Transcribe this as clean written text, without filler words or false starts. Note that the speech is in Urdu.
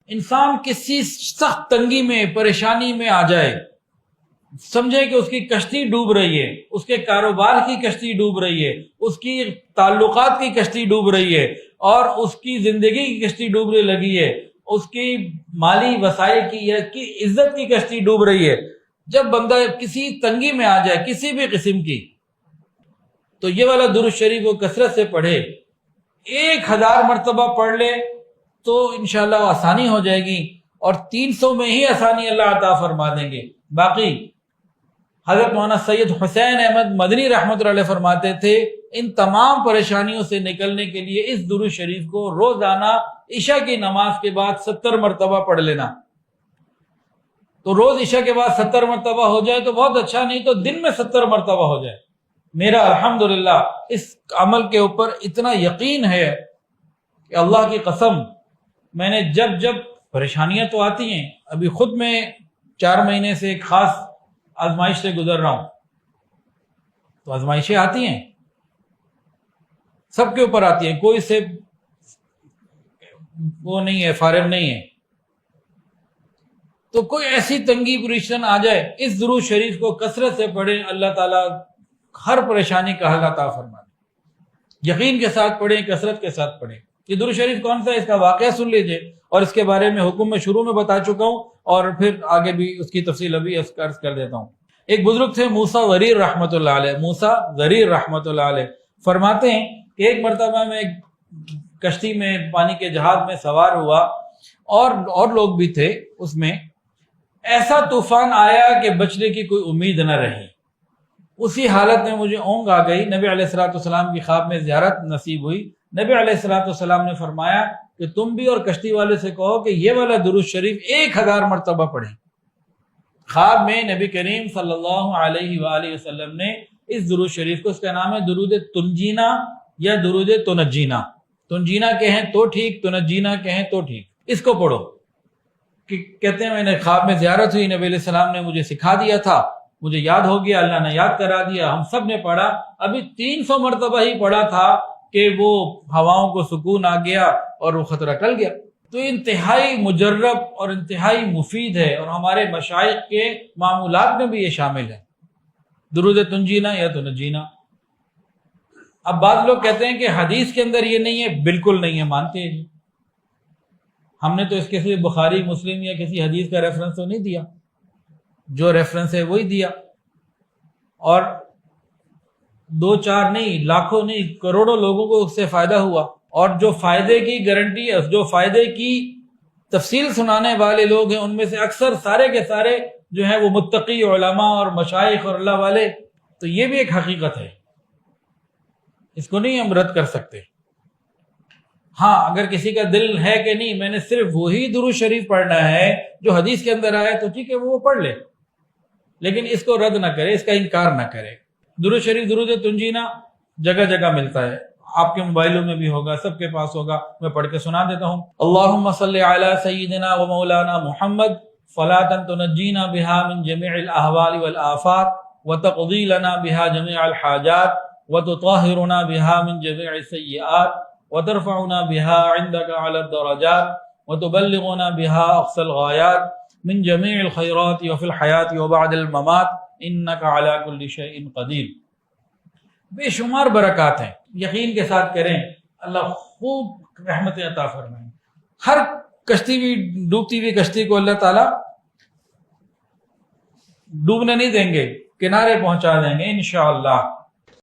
انسان کسی سخت تنگی میں، پریشانی میں آ جائے، سمجھے کہ اس کی کشتی ڈوب رہی ہے، اس کے کاروبار کی کشتی ڈوب رہی ہے، اس کی تعلقات کی کشتی ڈوب رہی ہے، اور اس کی زندگی کی کشتی ڈوبنے لگی ہے، اس کی مالی وسائل کی یا کی عزت کی کشتی ڈوب رہی ہے، جب بندہ کسی تنگی میں آ جائے کسی بھی قسم کی، تو یہ والا درود شریف وہ کثرت سے پڑھے، 1000 مرتبہ پڑھ لے تو انشاءاللہ آسانی ہو جائے گی، اور 300 میں ہی آسانی اللہ عطا فرما دیں گے۔ باقی حضرت مولانا سید حسین احمد مدنی رحمۃ اللہ علیہ فرماتے تھے ان تمام پریشانیوں سے نکلنے کے لیے اس درود شریف کو روزانہ عشاء کی نماز کے بعد 70 مرتبہ پڑھ لینا۔ تو روز عشاء کے بعد 70 مرتبہ ہو جائے تو بہت اچھا، نہیں تو دن میں 70 مرتبہ ہو جائے۔ میرا الحمدللہ اس عمل کے اوپر اتنا یقین ہے کہ اللہ کی قسم، میں نے جب پریشانیاں تو آتی ہیں، ابھی خود میں 4 مہینے سے ایک خاص آزمائش سے گزر رہا ہوں، تو آزمائشیں آتی ہیں، سب کے اوپر آتی ہیں، کوئی سے وہ نہیں ہے، فارغ نہیں ہے۔ تو کوئی ایسی تنگی پریشان آ جائے، اس درود شریف کو کثرت سے پڑھیں، اللہ تعالیٰ ہر پریشانی کا حل عطا فرمائے۔ یقین کے ساتھ پڑھیں، کثرت کے ساتھ پڑھیں۔ یہ درود شریف کون سا ہے، اس کا واقعہ سن لیجئے، اور اس کے بارے میں حکم میں شروع میں بتا چکا ہوں، اور پھر آگے بھی اس کی تفصیل ابھی عرض کر دیتا ہوں۔ ایک بزرگ تھے موسیٰ ضریر رحمۃ اللہ علیہ، موسیٰ ضریر رحمۃ اللہ علیہ فرماتے ہیں کہ ایک مرتبہ میں ایک کشتی میں، پانی کے جہاز میں سوار ہوا، اور لوگ بھی تھے اس میں، ایسا طوفان آیا کہ بچنے کی کوئی امید نہ رہی۔ اسی حالت میں مجھے اونگ آ گئی، نبی علیہ الصلوۃ والسلام کی خواب میں زیارت نصیب ہوئی۔ نبی علیہ الصلوۃ والسلام نے فرمایا کہ تم بھی اور کشتی والے سے کہو کہ یہ والا درود شریف 1000 مرتبہ پڑھیں۔ خواب میں نبی کریم صلی اللہ علیہ وآلہ وسلم نے اس درود شریف کو، اس کا نام ہے درود تنجینا یا درود تنجینا، تنجینا کہیں تو ٹھیک، تنجینا کہیں تو ٹھیک، اس کو پڑھو۔ کہتے ہیں میں نے خواب میں زیارت ہوئی، نبی علیہ السلام نے مجھے سکھا دیا تھا، مجھے یاد ہو گیا، اللہ نے یاد کرا دیا، ہم سب نے پڑھا، ابھی 300 مرتبہ ہی پڑھا تھا کہ وہ ہواؤں کو سکون آ گیا اور وہ خطرہ ٹل گیا۔ تو انتہائی مجرب اور انتہائی مفید ہے، اور ہمارے مشائخ کے معمولات میں بھی یہ شامل ہے، درود تنجینا یا تنجینا۔ اب بعض لوگ کہتے ہیں کہ حدیث کے اندر یہ نہیں ہے، بالکل نہیں ہے، مانتے ہیں جی، ہم نے تو اس کے لیے بخاری مسلم یا کسی حدیث کا ریفرنس تو نہیں دیا، جو ریفرنس ہے وہی دیا، اور 2-4 نہیں، لاکھوں نہیں، کروڑوں لوگوں کو اس سے فائدہ ہوا، اور جو فائدے کی گارنٹی، جو فائدے کی تفصیل سنانے والے لوگ ہیں ان میں سے اکثر سارے کے سارے جو ہیں وہ متقی علماء اور مشائخ اور اللہ والے۔ تو یہ بھی ایک حقیقت ہے، اس کو نہیں ہم رد کر سکتے۔ ہاں اگر کسی کا دل ہے کہ نہیں میں نے صرف وہی درود شریف پڑھنا ہے جو حدیث کے اندر آیا، تو ٹھیک ہے وہ پڑھ لے، لیکن اس کو رد نہ کرے، اس کا انکار نہ کرے۔ درود شریف، درود تنجینا جگہ جگہ ملتا ہے، آپ کے موبائلوں میں بھی ہوگا، سب کے پاس ہوگا، میں پڑھ کے سنا دیتا ہوں۔ اللہم صلی علی سیدنا و مولانا محمد صلاۃ تنجینا بها من جميع الاحوال والآفات وتقضی لنا بها جميع الحاجات وتطهرنا بها من جميع السیئات وترفعنا بها عندك على الدرجات وتبلغنا بها اقصى الغایات من جميع الخيرات وفي الحیات وبعد الممات انك على كل شيء قدیر۔ بے شمار برکات ہیں، یقین کے ساتھ کریں، اللہ خوب رحمتیں عطا فرمائیں۔ ہر کشتی بھی، ڈوبتی ہوئی کشتی کو اللہ تعالیٰ ڈوبنے نہیں دیں گے، کنارے پہنچا دیں گے انشاءاللہ۔